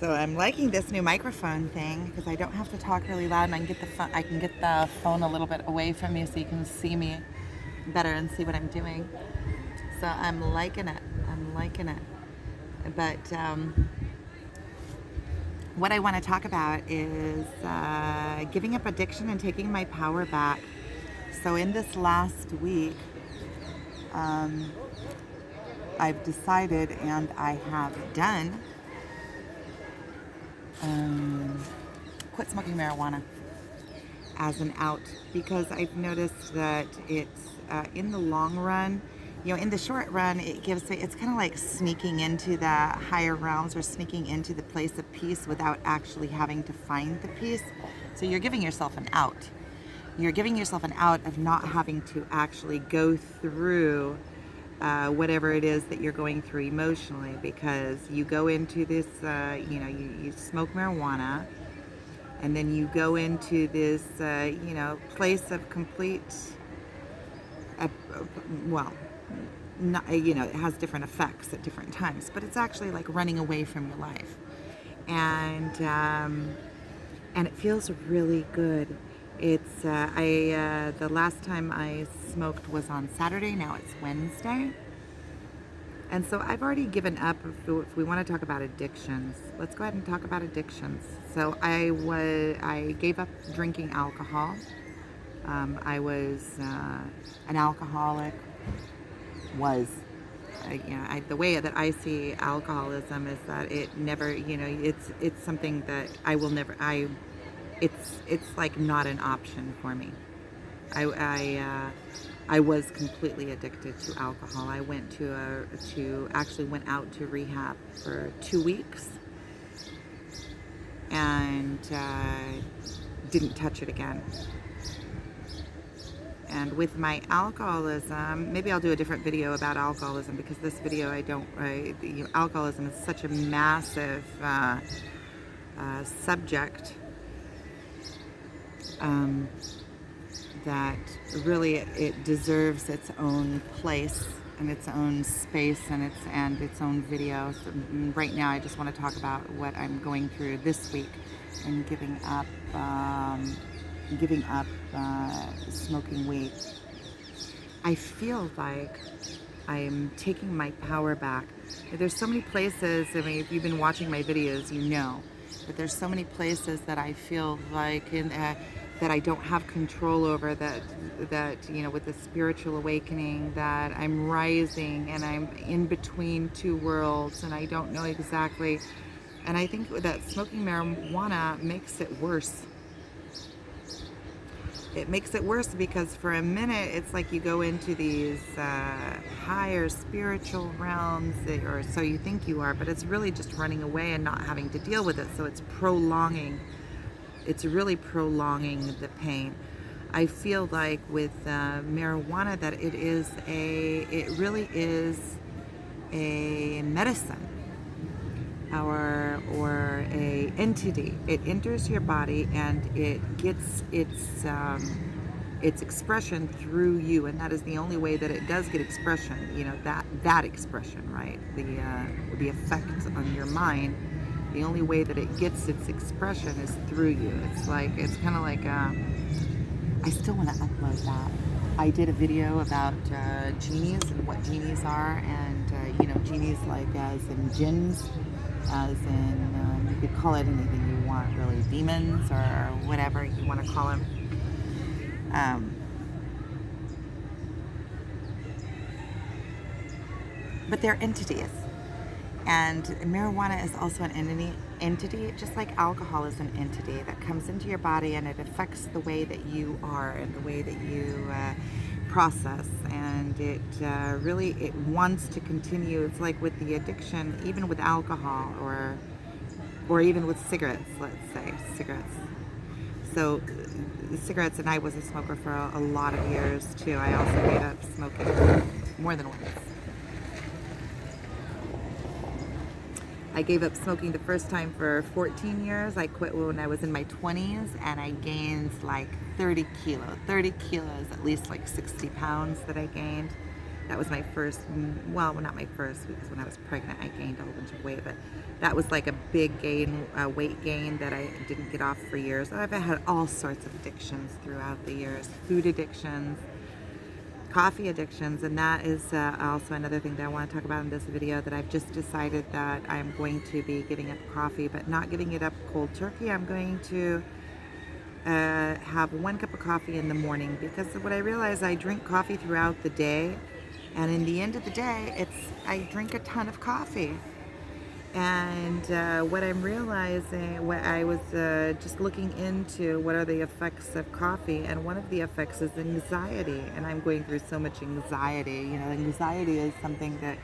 So I'm liking this new microphone thing because I don't have to talk really loud, and I can get the phone a little bit away from me so you can see me better and see what I'm doing. So I'm liking it. I'm liking it. But what I want to talk about is giving up addiction and taking my power back. So in this last week, I've decided, and I have done, quit smoking marijuana as an out, because I've noticed that it's in the long run, in the short run, it's kind of like sneaking into the higher realms or sneaking into the place of peace without actually having to find the peace. So you're giving yourself an out. You're giving yourself an out of not having to actually go through whatever it is that you're going through emotionally, because you go into this, you smoke marijuana, and then you go into this, place of complete, not, it has different effects at different times, but it's actually like running away from your life, and it feels really good. It's the last time I smoked was on Saturday. Now it's Wednesday, and so I've already given up. If we want to talk about addictions, let's go ahead and talk about addictions. So I gave up drinking alcohol. I was an alcoholic. The way that I see alcoholism is that it never, it's something that I will never. It's like not an option for me. I was completely addicted to alcohol. I went went out to rehab for 2 weeks, and didn't touch it again. And with my alcoholism, maybe I'll do a different video about alcoholism, because this video alcoholism is such a massive subject. That really it deserves its own place and its own space and its own video. So right now I just want to talk about what I'm going through this week and giving up smoking weed. I feel like I'm taking my power back. There's so many places, if you've been watching my videos, you know, but there's so many places that I feel like that I don't have control over, that with the spiritual awakening, that I'm rising and I'm in between two worlds and I don't know exactly. And I think that smoking marijuana makes it worse. It makes it worse because for a minute it's like you go into these higher spiritual realms, or so you think you are, but it's really just running away and not having to deal with it. So it's really prolonging the pain. I feel like with marijuana that it really is a medicine or a entity. It enters your body and it gets its expression through you, and that is the only way that it does get expression. That expression, right? The effect on your mind. The only way that it gets its expression is through you. It's kind of like, I still want to upload that. I did a video about genies and what genies are, and genies like as in jinns, as in, you could call it anything you want, really, demons or whatever you want to call them. But they're entities. And marijuana is also an entity, just like alcohol is an entity that comes into your body, and it affects the way that you are and the way that you process. And it wants to continue. It's like with the addiction, even with alcohol or even with cigarettes, let's say, cigarettes. So cigarettes, and I was a smoker for a lot of years too. I also gave up smoking more than once. I gave up smoking the first time for 14 years. I quit when I was in my 20s, and I gained like 30 kilos. 30 kilos, at least like 60 pounds that I gained. That was my first, well, not my first, because when I was pregnant, I gained a whole bunch of weight, but that was like a big gain, weight gain that I didn't get off for years. I've had all sorts of addictions throughout the years, food addictions, coffee addictions, and that is also another thing that I want to talk about in this video, that I've just decided that I'm going to be giving up coffee, but not giving it up cold turkey. I'm going to have 1 cup of coffee in the morning, because what I realize, I drink coffee throughout the day, and in the end of the day, I drink a ton of coffee. And what I'm realizing, what I was just looking into, what are the effects of coffee, and one of the effects is anxiety. And I'm going through so much anxiety. You know, anxiety is something that,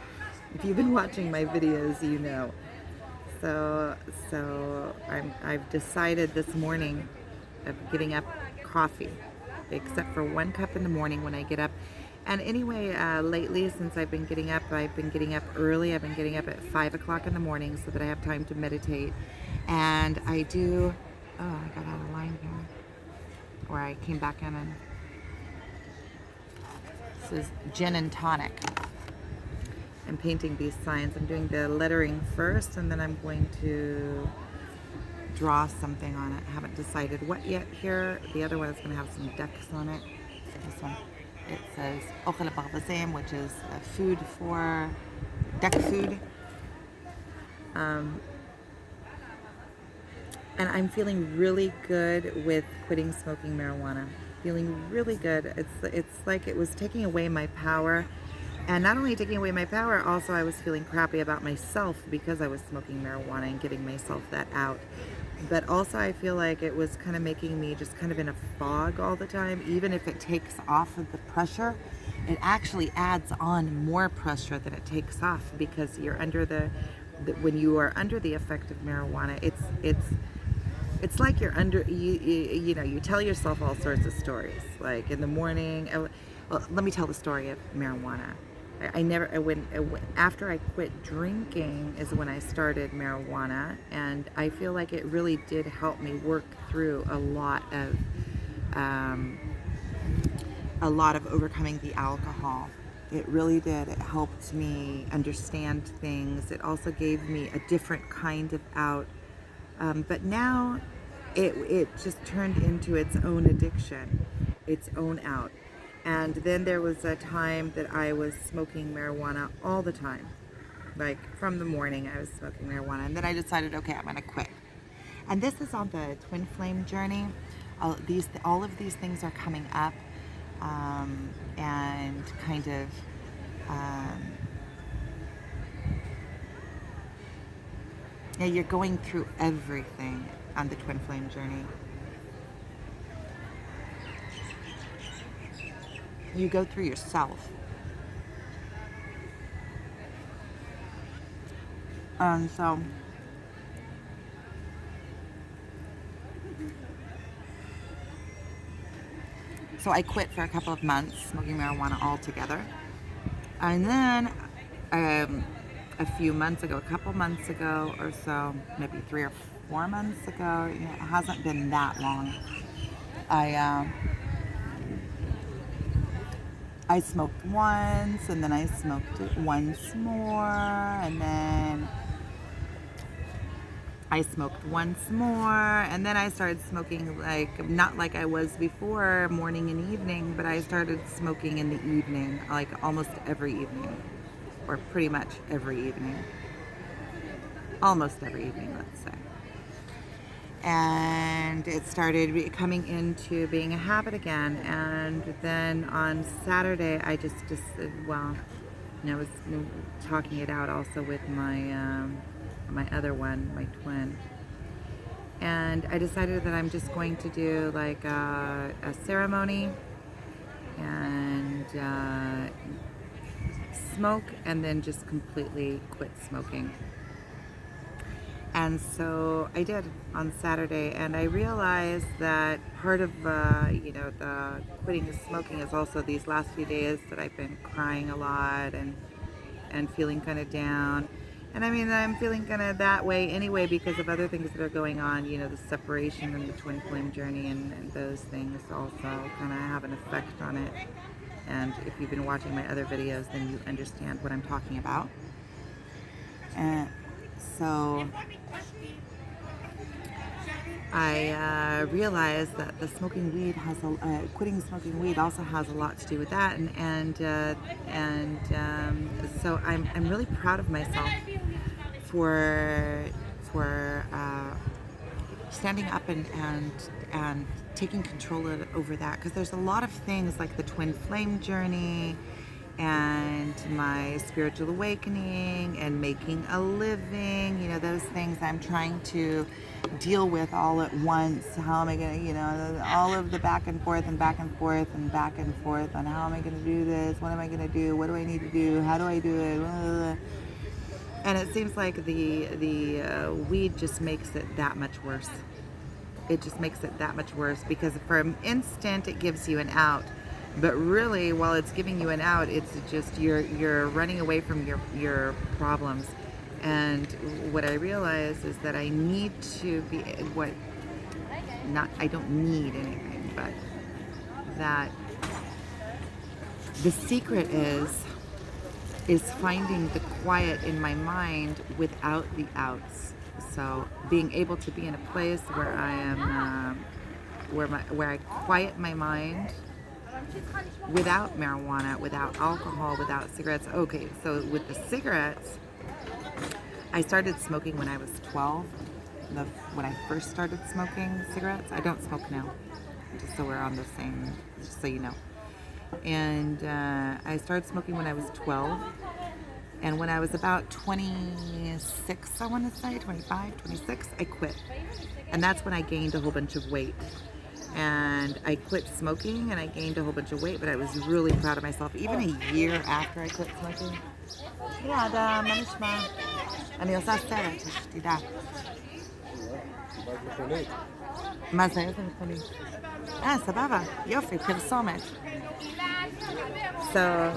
if you've been watching my videos, you know. So I've decided this morning of giving up coffee, except for 1 cup in the morning when I get up. And anyway, lately, since I've been getting up early. I've been getting up at 5 o'clock in the morning so that I have time to meditate. And I do, oh, I got out of line here. Or I came back in, and this is gin and tonic. I'm painting these signs. I'm doing the lettering first, and then I'm going to draw something on it. I haven't decided what yet here. The other one is going to have some ducks on it. This one. It says Ochel Barvazem, which is food for duck food. And I'm feeling really good with quitting smoking marijuana. Feeling really good. It's like it was taking away my power. And not only taking away my power, also I was feeling crappy about myself because I was smoking marijuana and giving myself that out. But also I feel like it was kind of making me just kind of in a fog all the time. Even if it takes off of the pressure, it actually adds on more pressure than it takes off, because you're under when you are under the effect of marijuana, it's like you're under, you know, you tell yourself all sorts of stories. Like in the morning, well, let me tell the story of marijuana. After I quit drinking is when I started marijuana, and I feel like it really did help me work through a lot of overcoming the alcohol. It really did. It helped me understand things. It also gave me a different kind of out. But now it just turned into its own addiction, its own out. And then there was a time that I was smoking marijuana all the time. Like from the morning I was smoking marijuana, and then I decided, okay, I'm gonna quit. And this is on the twin flame journey. All of these things are coming up, and kind of yeah, you're going through everything on the twin flame journey. You go through yourself. And so I quit for a couple of months smoking marijuana altogether. And then a couple months ago or so, maybe 3 or 4 months ago, it hasn't been that long, I smoked once, and then I smoked it once more, and then I smoked once more, and then I started smoking, like, not like I was before, morning and evening, but I started smoking in the evening, like almost every evening, or pretty much every evening. Almost every evening, let's say. And it started coming into being a habit again. And then on Saturday, I just well, I was talking it out also with my other one, my twin. And I decided that I'm just going to do like a ceremony and smoke, and then just completely quit smoking. And so I did on Saturday, and I realized that part of the quitting smoking is also these last few days that I've been crying a lot and feeling kind of down. And I mean, I'm feeling kind of that way anyway because of other things that are going on, the separation and the twin flame journey, and those things also kind of have an effect on it. and if you've been watching my other videos, then you understand what I'm talking about. And so I realized that the smoking weed has quitting smoking weed also has a lot to do with that, so I'm really proud of myself for standing up and taking control over that, because there's a lot of things like the twin flame journey and my spiritual awakening and making a living, you know, those things I'm trying to deal with all at once. How am I going to, you know, all of the back and forth and back and forth and back and forth on how am I going to do this, what am I going to do, what do I need to do, how do I do it, and it seems like the weed just makes it that much worse. It just makes it that much worse, because for an instant it gives you an out, but really while it's giving you an out, it's just you're running away from your problems. And what I realize is that I need to be I don't need anything, but that the secret is finding the quiet in my mind without the outs. So being able to be in a place where I am, where I quiet my mind without marijuana, without alcohol, without cigarettes. Okay, so with the cigarettes, I started smoking when I was 12. When I first started smoking cigarettes, I don't smoke now, just so we're on the same, just so you know. And I started smoking when I was 12. And when I was about 26, I want to say, 25, 26, I quit. And that's when I gained a whole bunch of weight. And I quit smoking and I gained a whole bunch of weight, but I was really proud of myself. Even a year after I quit smoking. Yeah, מה נשמע? אני עושה סרט, שתדע. מה זה? איזה מכונית? סבבה, יופי, פרסומת. So,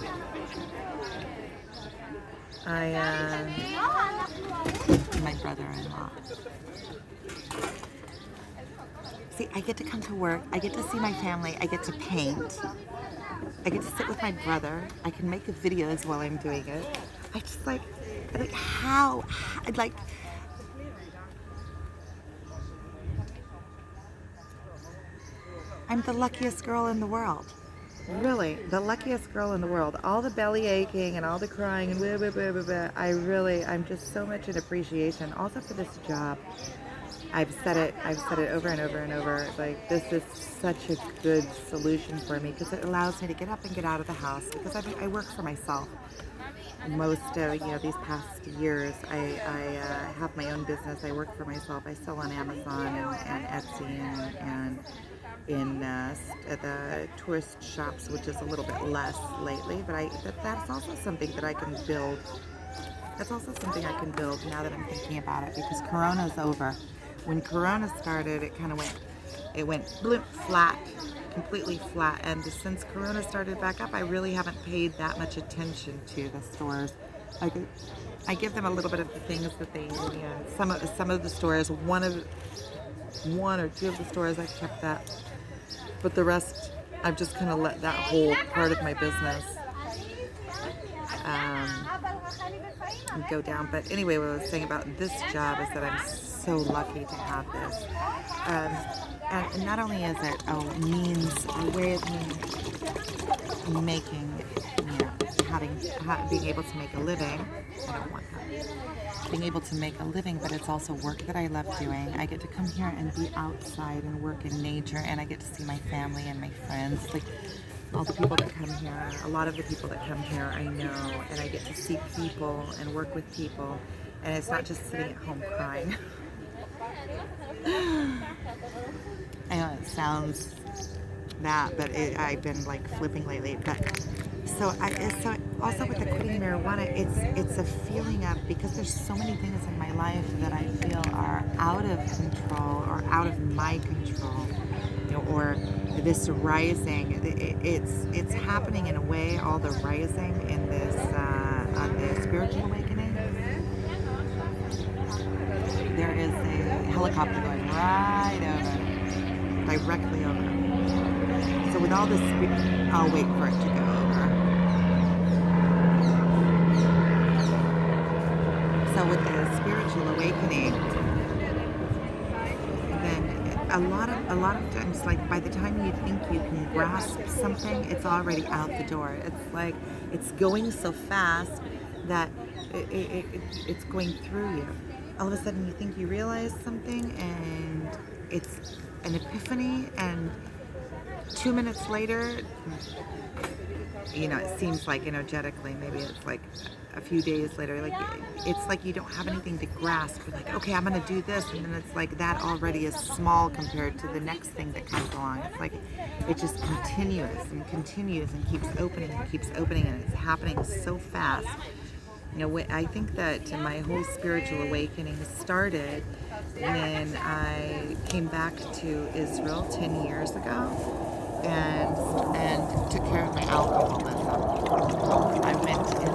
my brother-in-law. See, I get to come to work, I get to see my family, I get to paint, I get to sit with my brother, I can make videos while I'm doing it. I just like how, like, I'm the luckiest girl in the world. Really, the luckiest girl in the world. All the belly aching and all the crying and blah, blah, blah, blah, blah. I'm just so much in appreciation. Also for this job, I've said it over and over and over. Like, this is such a good solution for me, because it allows me to get up and get out of the house, because I work for myself. Most of these past years, I have my own business. I work for myself. I sell on Amazon and Etsy and in the tourist shops, which is a little bit less lately, but that's also something that I can build. That's also something I can build now that I'm thinking about it, because Corona's over. When Corona started, it went bloop, flat, completely flat, and since Corona started back up, I really haven't paid that much attention to the stores. I give them a little bit of the things that they need. Some of the stores, one or two of the stores, I've kept that. But the rest, I've just kind of let that whole part of my business go down. But anyway, what I was saying about this job is that I'm so lucky to have this. And not only is it a way of me making, being able to make a living. I don't want that. Being able to make a living, but it's also work that I love doing. I get to come here and be outside and work in nature, and I get to see my family and my friends. Like, all the people that come here, a lot of the people that come here I know, and I get to see people and work with people, and it's not just sitting at home crying. I know it sounds that, but I've been like flipping lately. But so also with the quitting marijuana, it's a feeling of, because there's so many things in my life that I feel are out of control or out of my control, or this rising. It's happening in a way. All the rising in this on the spiritual awakening. There is a helicopter going right over, directly over. So with all this, I'll wait for it to go over. spiritual awakening, then a lot of times, like by the time you think you can grasp something, it's already out the door. It's like it's going so fast that it's going through you. All of a sudden, you think you realize something, and it's an epiphany, and 2 minutes later, it seems like energetically, maybe it's like a few days later, like it's like you don't have anything to grasp. You're like, okay, I'm gonna do this, and then it's like that already is small compared to the next thing that comes along. It's like it just continues and continues and keeps opening and keeps opening, and it's happening so fast. I think that my whole spiritual awakening started when I came back to Israel 10 years ago and took care of my alcoholism. I went into,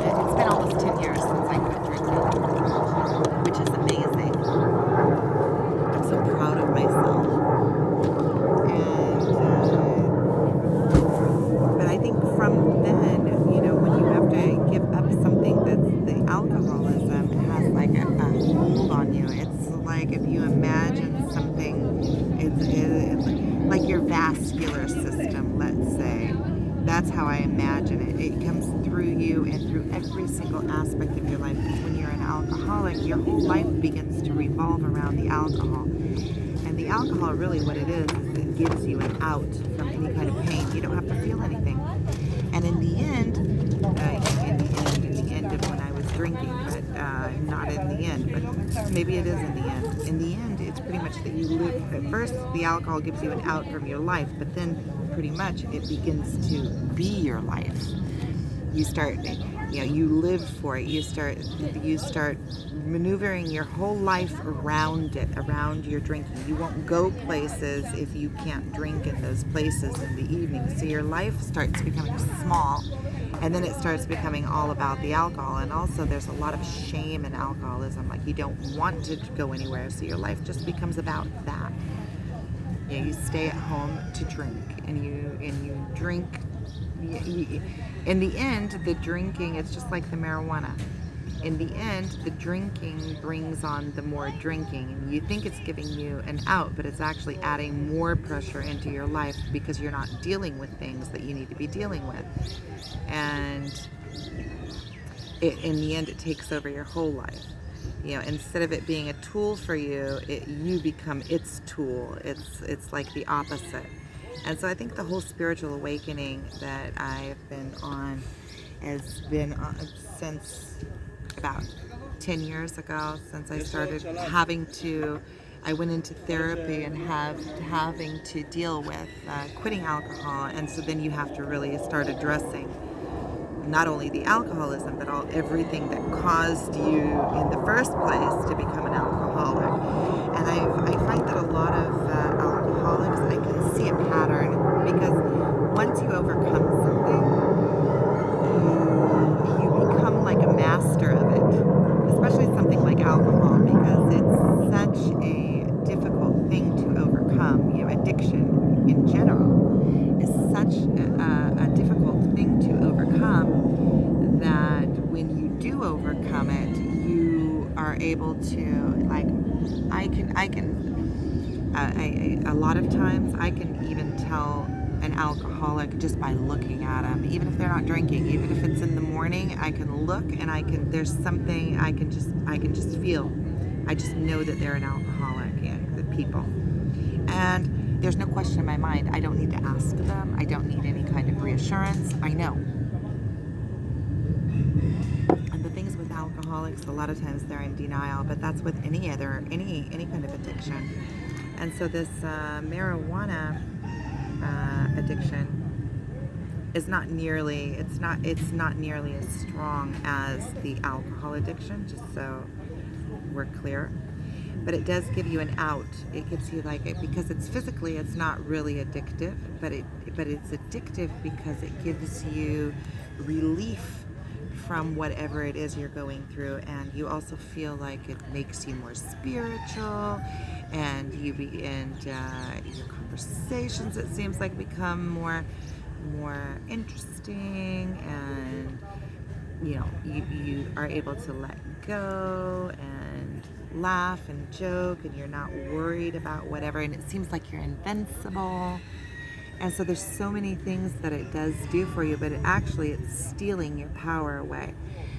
it's been almost 10 years since I quit drinking, which is amazing. I'm so proud of myself. But I think from then, when you have to give up something that's the alcoholism, it has like a hold on you. It's like if you imagine something, it's like your vascular system, let's say. That's how I imagine it. It comes through you and through every single aspect of your life. Because when you're an alcoholic, your whole life begins to revolve around the alcohol. And the alcohol, really what it is it gives you an out from any kind of pain. You don't have to feel anything. And in the end of when I was drinking, but not in the end, but maybe it is in the end. In the end, it's pretty much that you live, at first the alcohol gives you an out from your life, but then pretty much it begins to be your life. You start, you live for it. You start maneuvering your whole life around it, around your drinking. You won't go places if you can't drink in those places in the evening. So your life starts becoming small, and then it starts becoming all about the alcohol. And also there's a lot of shame in alcoholism. Like you don't want to go anywhere, so your life just becomes about that. You stay at home to drink, and you drink. In the end, the drinking, it's just like the marijuana. In the end, the drinking brings on the more drinking, and you think it's giving you an out, but it's actually adding more pressure into your life because you're not dealing with things that you need to be dealing with. And in the end, it takes over your whole life. Instead of it being a tool for you, you become its tool. It's like the opposite. And so I think the whole spiritual awakening that I've been on has been since about 10 years ago, since I started I went into therapy and having to deal with quitting alcohol. And so then you have to really start addressing not only the alcoholism, but everything that caused you in the first place to become an alcoholic. And I find that a lot of alcoholics, I can see a pattern, because once you overcome something, you become like a master of it, especially something like alcohol, because it's such a difficult thing to overcome. Addiction in general is such a difficult thing to overcome that when you do overcome it, you are able to, like, a lot of times I can even tell an alcoholic just by looking at them, even if they're not drinking, even if it's in the morning, I can look and there's something I can just feel. I just know that they're an alcoholic, the people. And there's no question in my mind. I don't need to ask them. I don't need any kind of reassurance. I know. And the things with alcoholics, a lot of times they're in denial, but that's with any kind of addiction. And so this marijuana addiction is not nearly as strong as the alcohol addiction, just so we're clear. But it does give you an out. It gives you because it's physically, it's not really addictive, but it's addictive because it gives you relief from whatever it is you're going through, and you also feel like it makes you more spiritual, and your conversations, it seems like, become more interesting, and you are able to let go, and laugh and joke, and you're not worried about whatever, and it seems like you're invincible. And so there's so many things that it does do for you, but it's stealing your power away.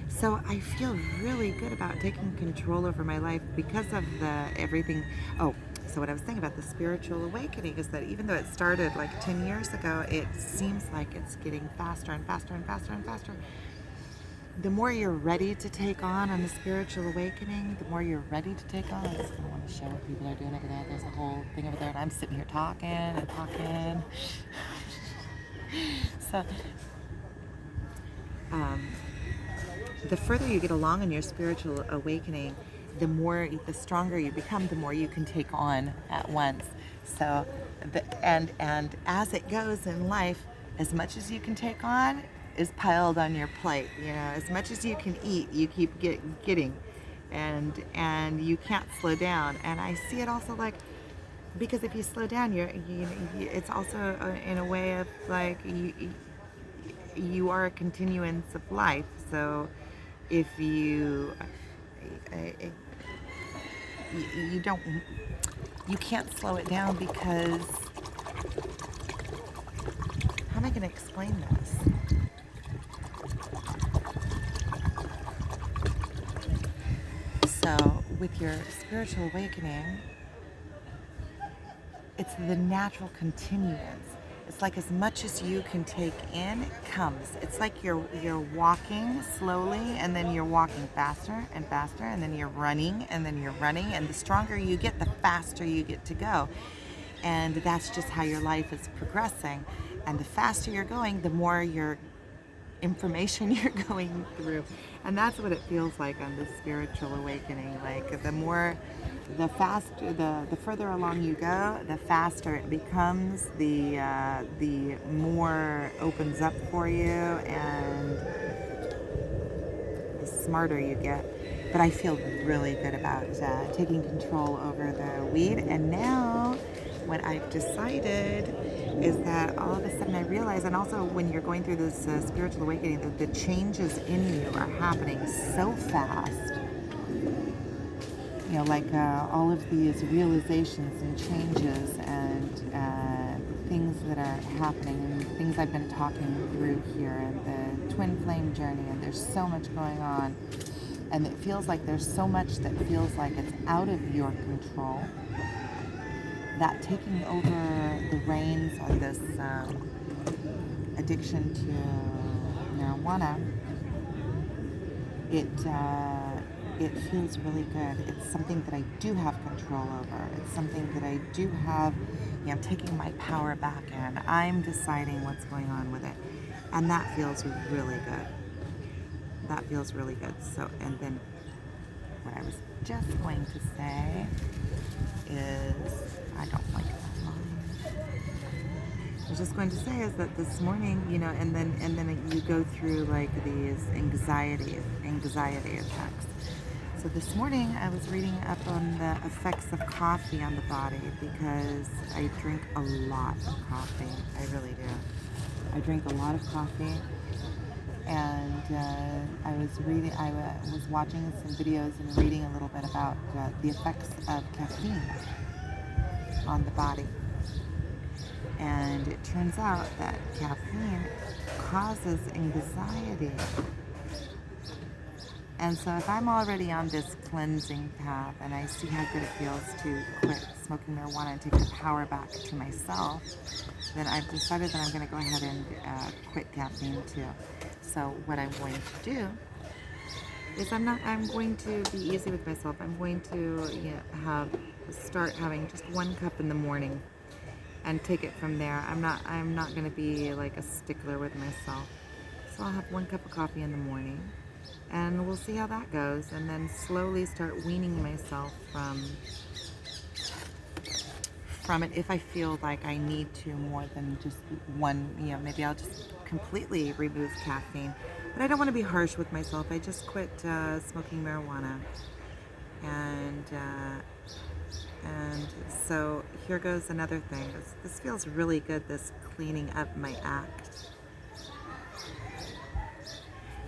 So I feel really good about taking control over my life because of the everything. Oh, so what I was saying about the spiritual awakening is that even though it started like 10 years ago, it seems like it's getting faster and faster and faster and faster. The more you're ready to take on the spiritual awakening, the more you're ready to take on. I just kind of want to show what people are doing over there. There's a whole thing over there, and I'm sitting here talking and talking. So, the further you get along in your spiritual awakening, the stronger you become, the more you can take on at once. So, and as it goes in life, as much as you can take on is piled on your plate. As much as you can eat, you keep getting, and you can't slow down. And I see it also like, because if you slow down, it's also in a way of like you are a continuance of life. So if you you can't slow it down, because how am I going to explain this? So with your spiritual awakening, it's the natural continuance. It's like as much as you can take in comes. It's like you're walking slowly, and then you're walking faster and faster, and then you're running, and then you're running, and the stronger you get, the faster you get to go. And that's just how your life is progressing. And the faster you're going, the more information you're going through. And that's what it feels like on the spiritual awakening. Like the further along you go, the faster it becomes, the more opens up for you, and the smarter you get. But I feel really good about taking control over the weed. And now what I've decided is that all of a sudden I realize, and also when you're going through this spiritual awakening, that the changes in you are happening so fast. Like all of these realizations and changes and things that are happening, and things I've been talking through here, and the twin flame journey, and there's so much going on. And it feels like there's so much that feels like it's out of your control, that taking over the reins on this addiction to marijuana, it feels really good. It's something that I do have control over. It's something that I do have, taking my power back in. I'm deciding what's going on with it. And that feels really good. That feels really good. So, and then what I was just going to say is, I don't like that line. I was just going to say is that this morning, and then you go through like these anxiety attacks. So this morning I was reading up on the effects of coffee on the body, because I drink a lot of coffee. I really do. I drink a lot of coffee. And I was watching some videos and reading a little bit about the effects of caffeine on the body. And it turns out that caffeine causes anxiety. And so if I'm already on this cleansing path, and I see how good it feels to quit smoking marijuana and take the power back to myself, then I've decided that I'm going to go ahead and quit caffeine too. So what I'm going to do is I'm going to be easy with myself. I'm going to start having just 1 cup in the morning and take it from there. I'm not going to be like a stickler with myself. So I'll have 1 cup of coffee in the morning, and we'll see how that goes, and then slowly start weaning myself from it if I feel like I need to more than just one. Maybe I'll just completely remove caffeine. But I don't want to be harsh with myself. I just quit smoking marijuana, and so here goes another thing. This feels really good, this cleaning up my act.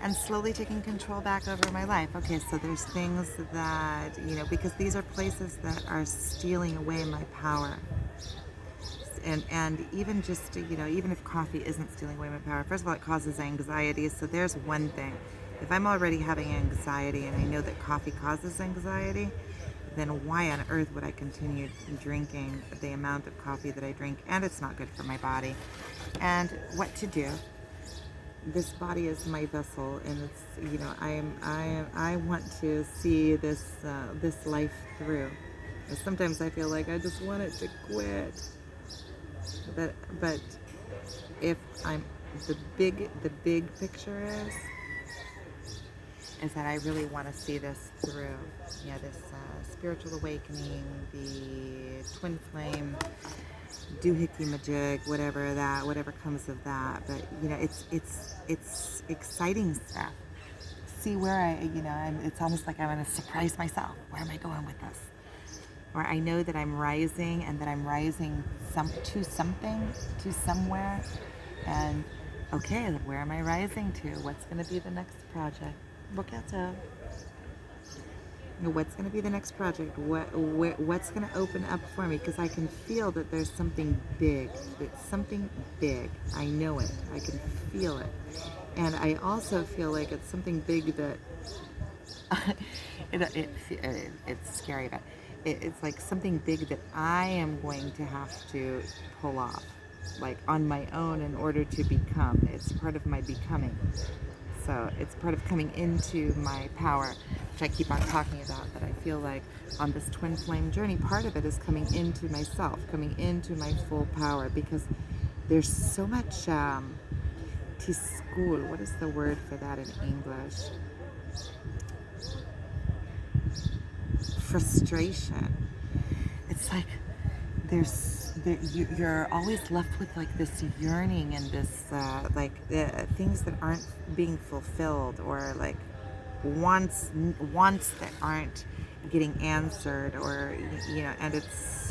and slowly taking control back over my life. Okay, so there's things that, because these are places that are stealing away my power. And even just, even if coffee isn't stealing away my power, first of all, it causes anxiety. So there's one thing. If I'm already having anxiety and I know that coffee causes anxiety, then why on earth would I continue drinking the amount of coffee that I drink? And it's not good for my body. And what to do? This body is my vessel, and it's, I want to see this life through. And sometimes I feel like I just want it to quit. But if I'm the big picture is that I really want to see this through. This spiritual awakening, the twin flame, doohickey majig, whatever comes of that. But it's exciting stuff. See where it's almost like I want to surprise myself. Where am I going with this? Or I know that I'm rising, and that I'm rising to something, to somewhere. And okay, where am I rising to? What's going to be the next project? What's going to be the next project? What's going to open up for me? Because I can feel that there's something big. It's something big. I know it. I can feel it. And I also feel like it's something big that it's scary, but it's like something big that I am going to have to pull off, like on my own, in order to become. It's part of my becoming. So it's part of coming into my power, which I keep on talking about, that I feel like on this twin flame journey, part of it is coming into myself, coming into my full power, because there's so much tiskul. What is the word for that in English? Frustration. It's like you're always left with like this yearning and this things that aren't being fulfilled, or like wants that aren't getting answered, or and it's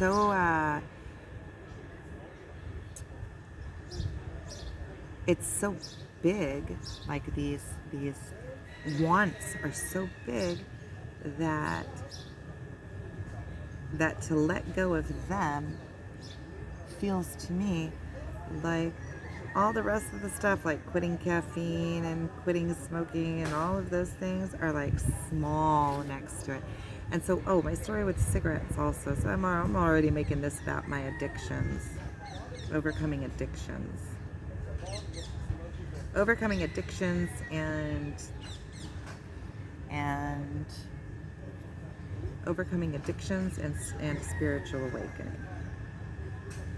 so big. Like these wants are so big that to let go of them feels to me like all the rest of the stuff, like quitting caffeine and quitting smoking and all of those things, are like small next to it. And so, my story with cigarettes also. So I'm already making this about my addictions, overcoming addictions, and overcoming addictions and spiritual awakening.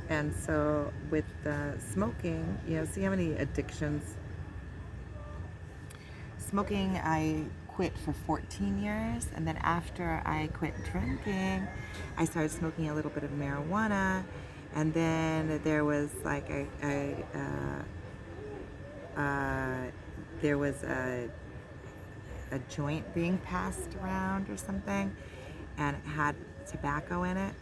And so with smoking, see how many addictions. Smoking, I quit for 14 years, and then after I quit drinking, I started smoking a little bit of marijuana, and then there was like there was a joint being passed around or something, and it had tobacco in it.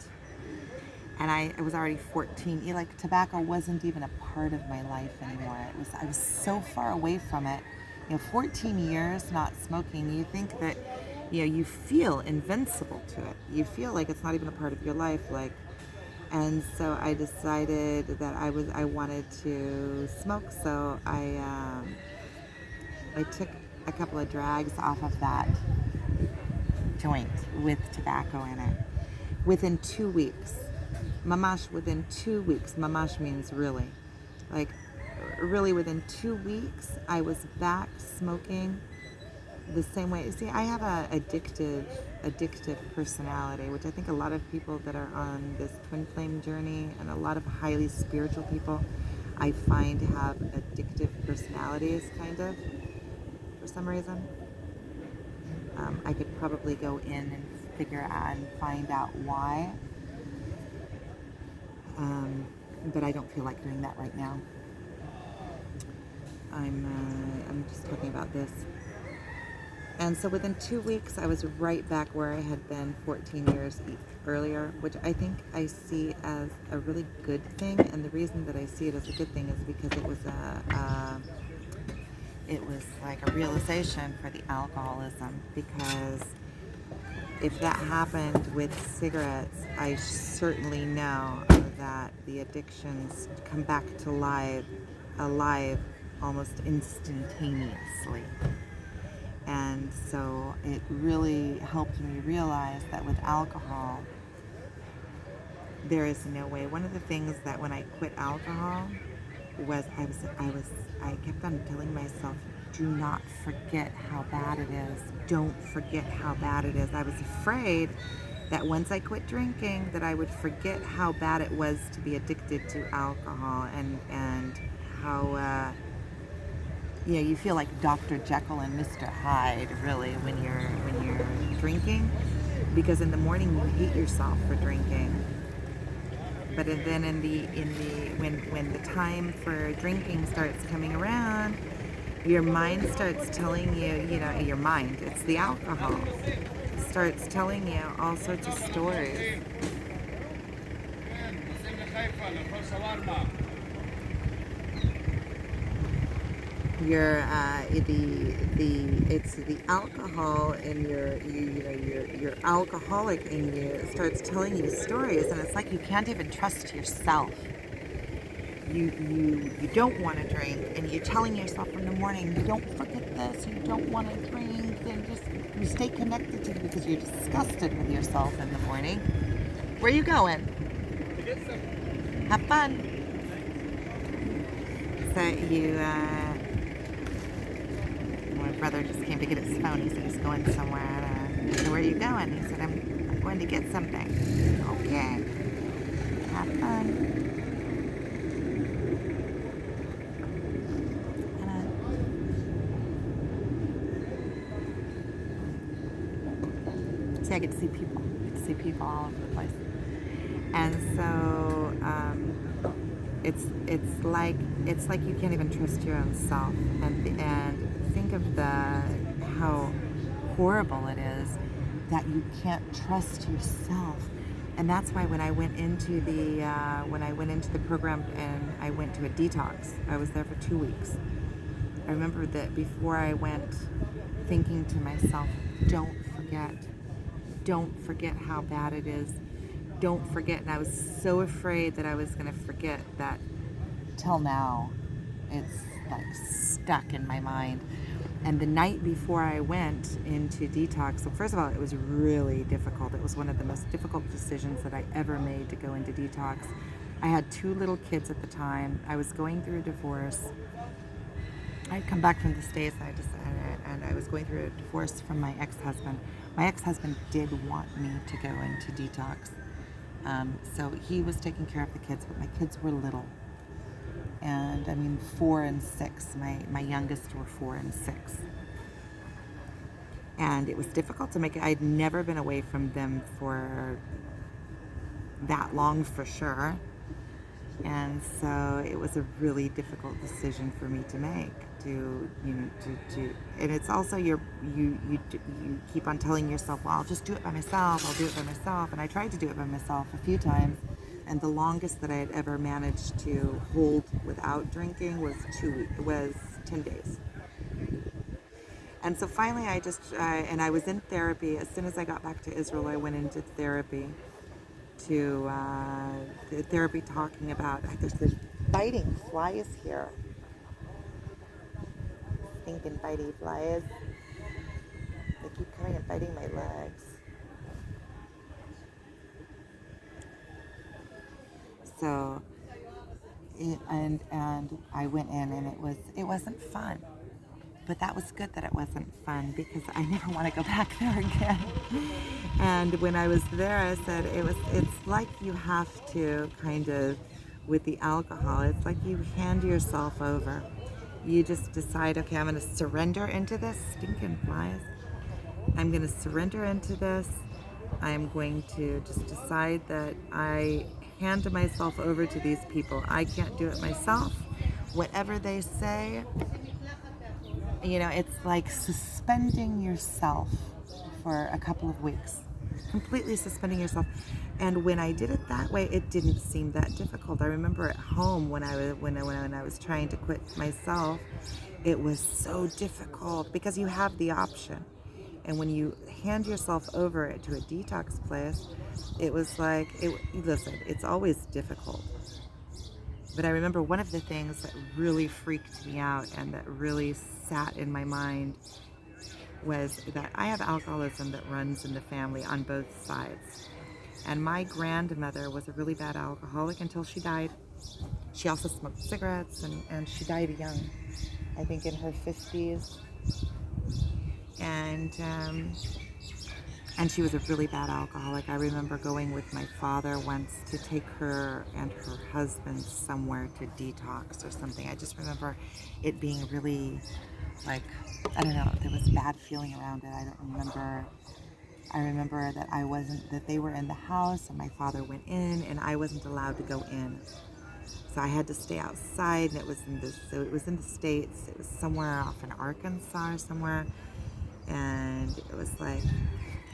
And I was already 14. Like tobacco wasn't even a part of my life anymore. I was so far away from it. 14 years not smoking. You think that, you feel invincible to it. You feel like it's not even a part of your life. And so I decided that I wanted to smoke. So I took a couple of drags off of that joint with tobacco in it within 2 weeks. Mamash, within 2 weeks. Mamash means really. Like, really within 2 weeks, I was back smoking the same way. See, I have a addictive personality, which I think a lot of people that are on this twin flame journey, and a lot of highly spiritual people, I find have addictive personalities, kind of, for some reason. I could probably go in and figure out and find out why. But I don't feel like doing that right now. I'm just talking about this. And so within 2 weeks, I was right back where I had been 14 years earlier, which I think I see as a really good thing. And the reason that I see it as a good thing is because it was like a realization for the alcoholism, because if that happened with cigarettes, I certainly know that the addictions come back to alive almost instantaneously. And so it really helped me realize that with alcohol, there is no way. One of the things that when I quit alcohol was I kept on telling myself, do not forget how bad it is. Don't forget how bad it is. I was afraid that once I quit drinking, that I would forget how bad it was to be addicted to alcohol, and how you feel like Dr. Jekyll and Mr. Hyde, really, when you're drinking, because in the morning you hate yourself for drinking. But then when the time for drinking starts coming around, your mind starts telling you, your mind, it's the alcohol, starts telling you all sorts of stories. It's the alcohol in your alcoholic in you starts telling you stories, and it's like you can't even trust yourself. You don't want to drink, and you're telling yourself in the morning, you don't forget this, you don't want to drink, and just you stay connected to it because you're disgusted with yourself in the morning. Where are you going? Have fun. So my brother just came to get his phone. He said he's going somewhere. So where are you going? He said, I'm going to get something. Okay. Have fun. See, I get to see people. I get to see people all over the place. And so it's like you can't even trust your own self. And think of how horrible it is that you can't trust yourself. And that's why when I went into the program and I went to a detox, I was there for 2 weeks. I remember that before I went, thinking to myself, don't forget how bad it is. Don't forget. And I was so afraid that I was going to forget that. Till now, it's like stuck in my mind. And the night before I went into detox, so first of all, it was really difficult. It was one of the most difficult decisions that I ever made to go into detox. I had 2 little kids at the time. I was going through a divorce. I'd come back from the States, and I was going through a divorce from my ex-husband. My ex-husband did want me to go into detox. So he was taking care of the kids, but my kids were little. And 4 and 6. My youngest were 4 and 6. And it was difficult to make it. I'd never been away from them for that long, for sure. And so it was a really difficult decision for me to make. And it's also you keep on telling yourself, well, I'll just do it by myself. I'll do it by myself. And I tried to do it by myself a few times. And the longest that I had ever managed to hold without drinking was 10 days. And so finally and I was in therapy. As soon as I got back to Israel, I went into therapy talking about, there's biting flies here. Stinking bitey flies. They keep coming and biting my legs. So, and I went in, and it wasn't fun. But that was good that it wasn't fun, because I never want to go back there again. And when I was there, I said it's like you have to kind of, with the alcohol, it's like you hand yourself over. You just decide, okay, I'm going to surrender into this, stinking flies. I'm going to surrender into this. I'm going to just decide that I hand myself over to these people. I can't do it myself. Whatever they say, it's like suspending yourself for a couple of weeks. completely suspending yourself. And when I did it that way, it didn't seem that difficult. I remember at home when I was trying to quit myself, it was so difficult because you have the option. And when you hand yourself over to a detox place, it was like, listen, it's always difficult. But I remember one of the things that really freaked me out and that really sat in my mind was that I have alcoholism that runs in the family on both sides. And my grandmother was a really bad alcoholic until she died. She also smoked cigarettes, and she died young, I think in her 50s. And she was a really bad alcoholic. I remember going with my father once to take her and her husband somewhere to detox or something. I just remember it being really, like, I don't know, there was a bad feeling around it. I remember that they were in the house and my father went in and I wasn't allowed to go in. So I had to stay outside, and it was in the States. It was somewhere off in Arkansas or somewhere. And it was like,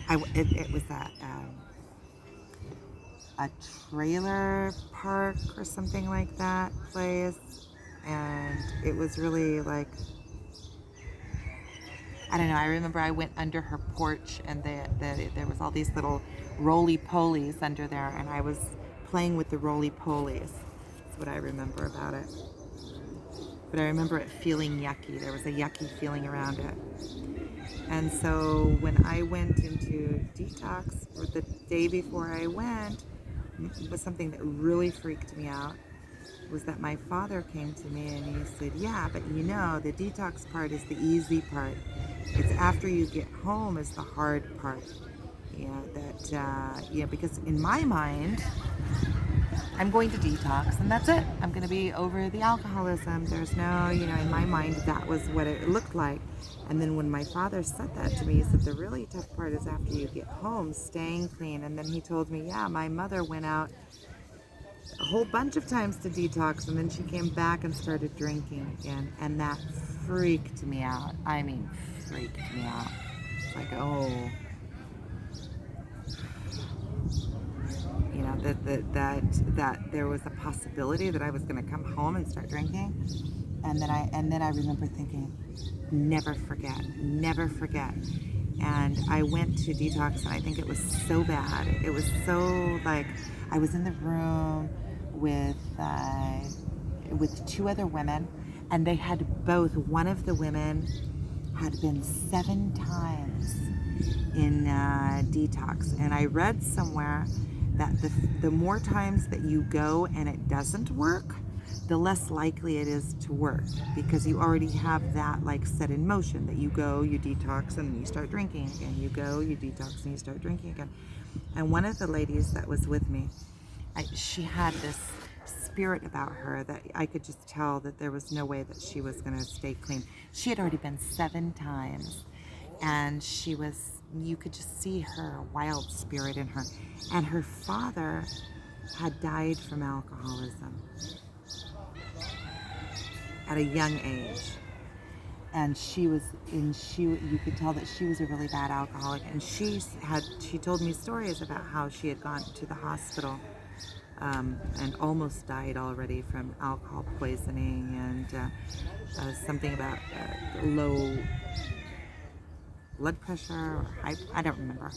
it was a trailer park or something like that place. And it was really like, I don't know, I remember I went under her porch and there was all these little roly-polies under there, and I was playing with the roly-polies. That's what I remember about it. But I remember it feeling yucky. There was a yucky feeling around it. And so when I went into detox, or the day before I went, was something that really freaked me out, was that my father came to me and he said, yeah, but you know, the detox part is the easy part. It's after you get home is the hard part. Because in my mind, I'm going to detox and that's it. I'm going to be over the alcoholism. There's no, in my mind, that was what it looked like. And then when my father said that to me, he said, the really tough part is after you get home, staying clean. And then he told me, yeah, my mother went out a whole bunch of times to detox, and then she came back and started drinking again. And that freaked me out. I mean, freaked me out. It's like, oh, that there was a possibility that I was going to come home and start drinking. And then I remember thinking, never forget. And I went to detox, and I think it was so bad. It was so, like, I was in the room with two other women, and they had both. One of the women had been 7 times in detox, and I read somewhere that the more times that you go and it doesn't work, the less likely it is to work, because you already have that, like, set in motion, that you go, you detox, and then you start drinking again. You go, you detox, and you start drinking again. And one of the ladies that was with me, she had this spirit about her that I could just tell that there was no way that she was going to stay clean. She had already been 7 times, and you could just see her wild spirit in her. And her father had died from alcoholism at a young age. And you could tell that she was a really bad alcoholic. And she told me stories about how she had gone to the hospital and almost died already from alcohol poisoning, and something about low blood pressure or high, I don't remember.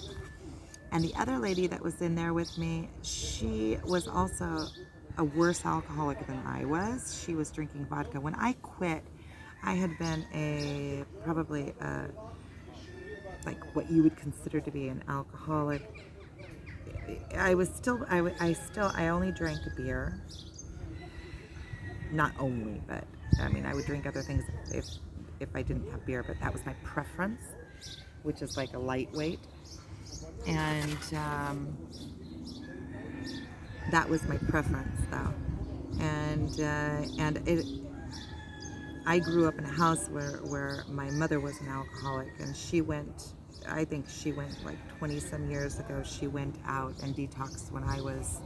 And the other lady that was in there with me, she was also a worse alcoholic than I was. She was drinking vodka. When I quit, I had been probably like what you would consider to be an alcoholic. I only drank beer. Not only, but I mean, I would drink other things if I didn't have beer, but that was my preference, which is like a lightweight. And that was my preference, though. I grew up in a house where my mother was an alcoholic, and I think she went like 20 some years ago. She went out and detoxed when I was,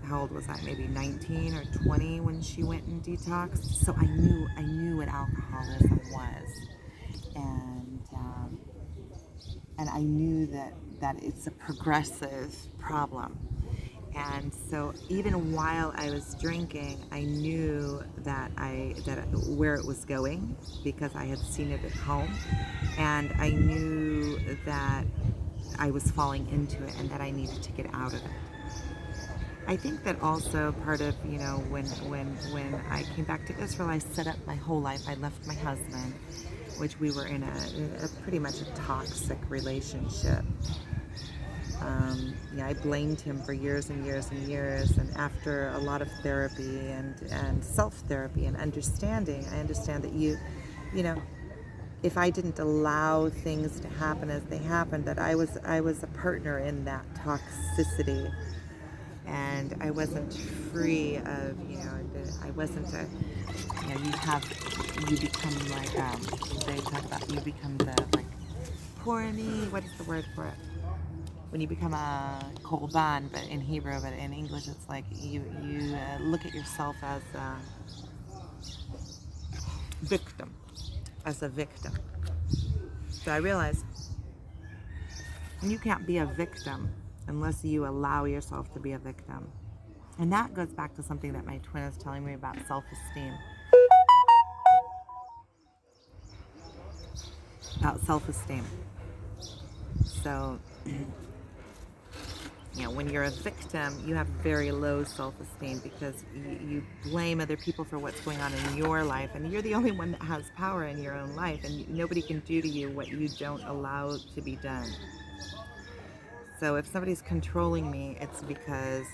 how old was I? Maybe 19 or 20 when she went and detoxed. So I knew what alcoholism was, and I knew that it's a progressive problem. And so even while I was drinking, I knew that where it was going because I had seen it at home, and I knew that I was falling into it and that I needed to get out of it. I think that also part of, when I came back to Israel, I set up my whole life. I left my husband, which we were in a pretty much a toxic relationship. I blamed him for years and years and years, and after a lot of therapy and self-therapy and understanding, I understand that if I didn't allow things to happen as they happened, that I was a partner in that toxicity, and I wasn't free of, I wasn't a, you become like, they talk about, you become the, like, porny, what is the word for it? When you become a korban, but in Hebrew, but in English, it's like you look at yourself as a victim, So I realized you can't be a victim unless you allow yourself to be a victim. And that goes back to something that my twin is telling me about self-esteem. So, when you're a victim, you have very low self-esteem because you blame other people for what's going on in your life, and you're the only one that has power in your own life, and nobody can do to you what you don't allow to be done. So if somebody's controlling me, it's because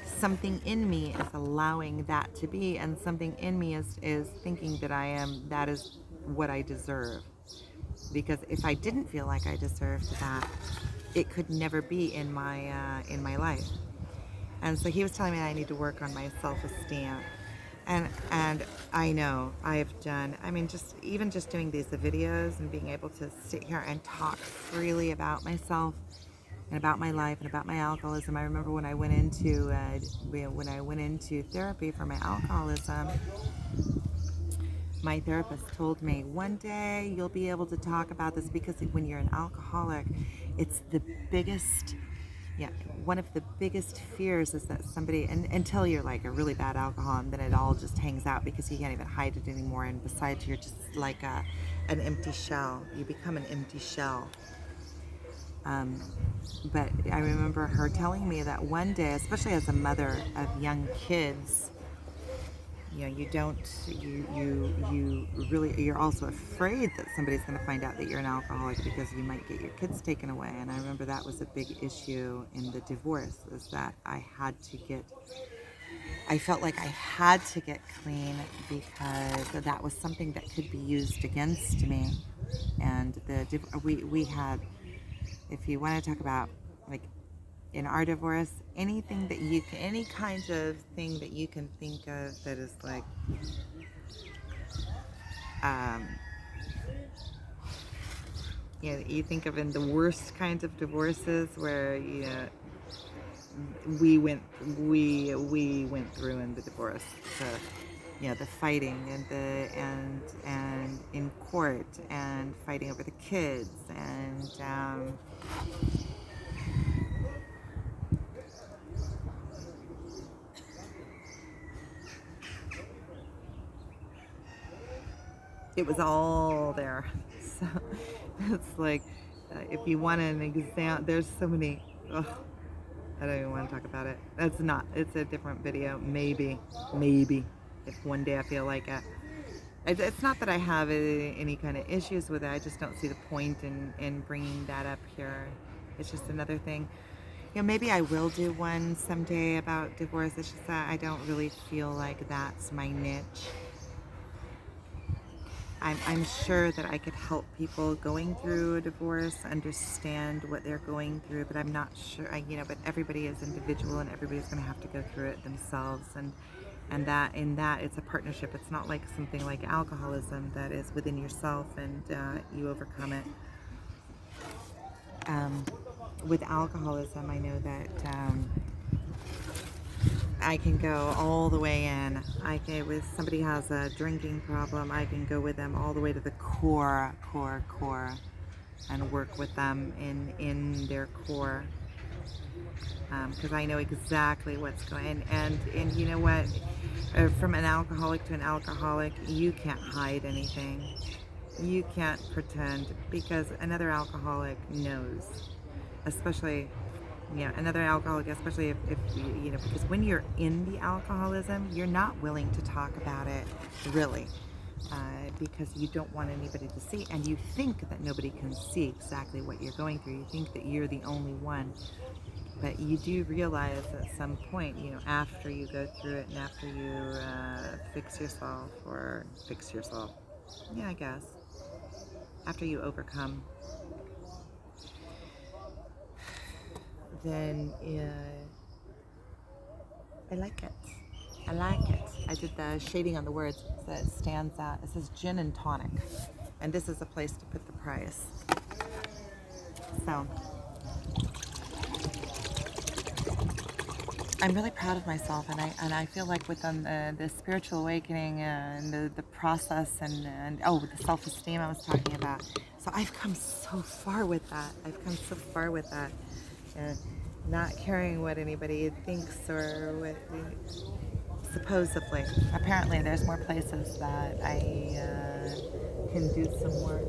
something in me is allowing that to be, and something in me is thinking that is what I deserve. Because if I didn't feel like I deserved that, it could never be in my life. And so he was telling me I need to work on my self-esteem. And I know I have done, just doing these videos and being able to sit here and talk freely about myself and about my life and about my alcoholism. I remember when I went into therapy for my alcoholism, my therapist told me, one day you'll be able to talk about this, because when you're an alcoholic, it's the biggest, one of the biggest fears is that somebody, and until you're like a really bad alcoholic, and then it all just hangs out because you can't even hide it anymore, and besides you're just like an empty shell. You become an empty shell. But I remember her telling me that one day, especially as a mother of young kids, you're also afraid that somebody's going to find out that you're an alcoholic because you might get your kids taken away. And I remember that was a big issue in the divorce, is that I felt like I had to get clean because that was something that could be used against me. And we had, if you want to talk about, like, in our divorce, any kind of thing that you can think of that is like, you think of in the worst kinds of divorces where we went through in the divorce. So the fighting and in court and fighting over the kids and it was all there. So it's like, if you want an example, there's so many, I don't even want to talk about it. It's a different video, maybe, if one day I feel like it. It's not that I have any kind of issues with it, I just don't see the point in bringing that up here. It's just another thing. Maybe I will do one someday about divorce. It's just that I don't really feel like that's my niche. I'm sure that I could help people going through a divorce understand what they're going through, but I'm not sure. But everybody is individual, and everybody's going to have to go through it themselves. And that it's a partnership. It's not like something like alcoholism that is within yourself and you overcome it. With alcoholism, I know that I can go all the way in. If somebody has a drinking problem, I can go with them all the way to the core. and work with them in their core, because I know exactly what's going on. And you know what? From an alcoholic to an alcoholic, you can't hide anything. You can't pretend, because another alcoholic knows, especially, another alcoholic, especially if because when you're in the alcoholism, you're not willing to talk about it, really, because you don't want anybody to see, and you think that nobody can see exactly what you're going through. You think that you're the only one, but you do realize at some point, after you go through it and after you fix yourself, yeah, I guess, after you overcome, then I like it. I like it. I did the shading on the words so it stands out. It says gin and tonic, and this is a place to put the price. So I'm really proud of myself, and I feel like within the spiritual awakening and the process and the self-esteem I was talking about. So I've come so far with that. And not caring what anybody thinks or what. Supposedly, apparently, there's more places that I can do some work.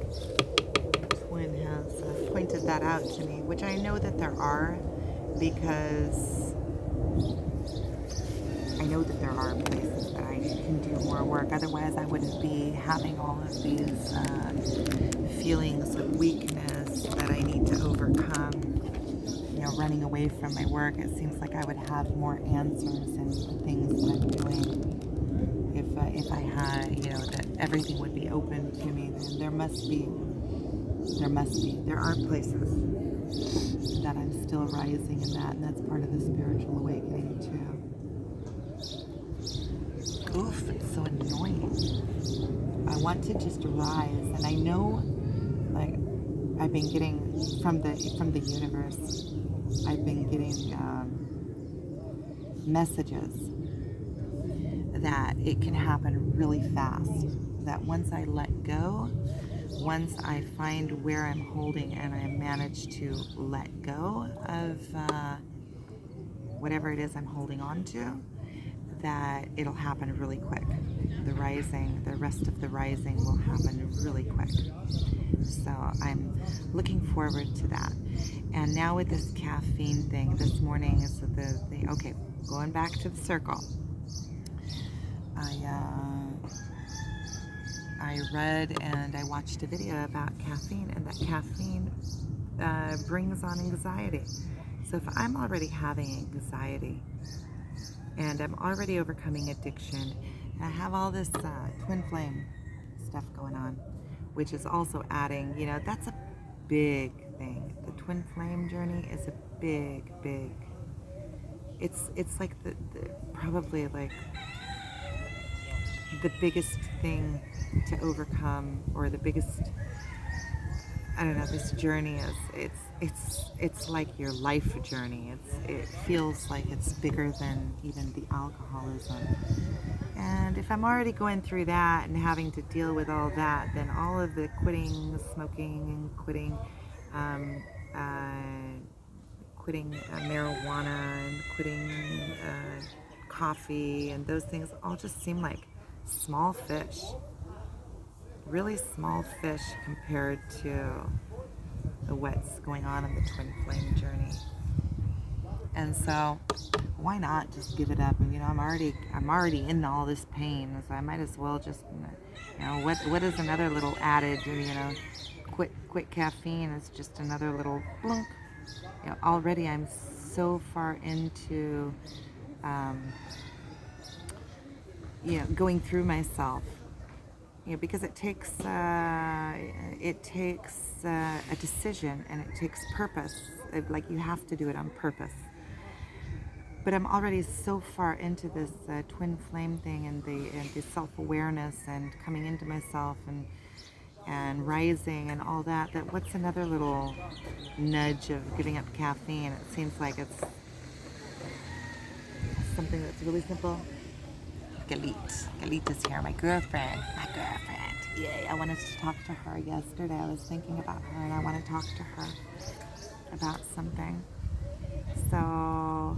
Twin has pointed that out to me, which I know that there are, because I know that there are places that I can do more work. Otherwise, I wouldn't be having all of these feelings of weakness that I need to overcome. Running away from my work, it seems like I would have more answers in the things that I'm doing if I had, that everything would be open to me. Then there are places that I'm still rising in that, and that's part of the spiritual awakening too. Oof, it's so annoying. I want to just rise, and I know, like, I've been getting from the universe. I've been getting messages that it can happen really fast. That once I let go, once I find where I'm holding and I manage to let go of whatever it is I'm holding on to, that it'll happen really quick. The rest of the rising will happen really quick. So I'm looking forward to that. And now with this caffeine thing, this morning is okay, going back to the circle. I read and I watched a video about caffeine, and that caffeine brings on anxiety. So if I'm already having anxiety and I'm already overcoming addiction, and I have all this twin flame stuff going on, which is also adding, that's a big thing. The twin flame journey is a big, it's like the probably like the biggest thing to overcome, or the biggest, I don't know, this journey is, it's like your life journey. It feels like it's bigger than even the alcoholism. And if I'm already going through that and having to deal with all that, then all of the quitting smoking and quitting marijuana and quitting coffee and those things all just seem like small fish, really small fish compared to what's going on in the twin flame journey. And so why not just give it up? And I'm already in all this pain, so I might as well just, what is another little added, quit caffeine is just another little blunk. Already I'm so far into going through myself, because it takes a decision, and it takes purpose. Like, you have to do it on purpose. But I'm already so far into this twin flame thing, and the self-awareness and coming into myself and rising and all that, that what's another little nudge of giving up caffeine? It seems like it's something that's really simple. Galit is here, my girlfriend. Yay, I wanted to talk to her yesterday. I was thinking about her and I want to talk to her about something. So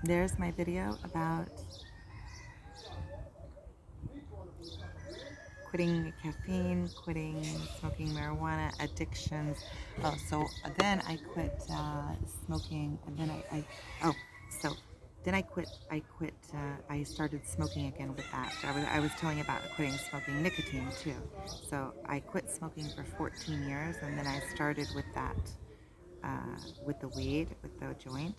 there's my video about quitting caffeine, quitting smoking marijuana, addictions. Oh, so then I quit smoking, and then then I started smoking again with that. I was telling about quitting smoking nicotine too. So I quit smoking for 14 years, and then I started with that, with the weed, with the joint.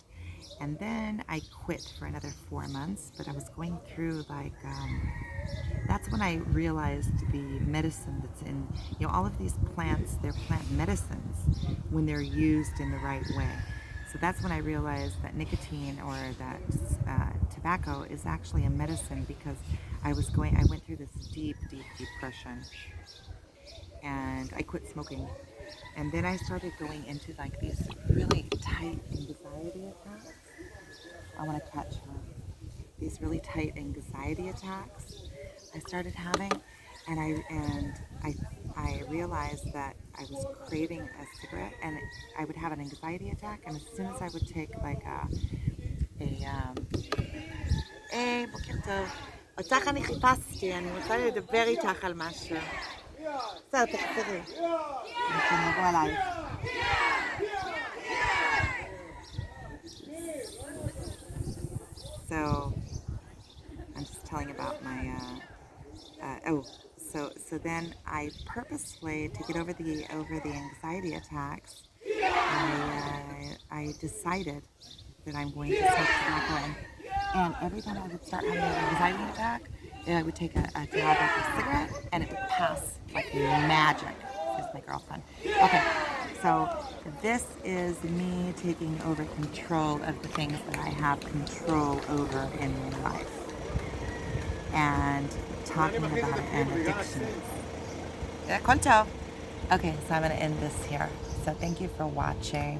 And then I quit for another 4 months, but I was going through that's when I realized the medicine that's in, all of these plants, they're plant medicines when they're used in the right way. So that's when I realized that nicotine or that tobacco is actually a medicine, because I went through this deep, deep depression, and I quit smoking. And then I started going into these really tight anxiety attacks. I want to catch her. These really tight anxiety attacks I started having, and I realized that I was craving a cigarette, and I would have an anxiety attack, and as soon as I would take היי, בוקר טוב. אותך אני חיפשתי, אני רוצה לדבר איתך על משהו. בסדר, תחזרי. אני אבוא עלייך. So, I'm just telling about my, so then I purposefully, to get over the anxiety attacks, I decided that I'm going to smoke tobacco, and every time I would start having an anxiety attack, I would take a drag of a cigarette, and it would pass like magic. Here's my girlfriend. Okay, so this is me taking over control of the things that I have control over in life, and talking about an addiction. Okay, so I'm going to end this here. So thank you for watching.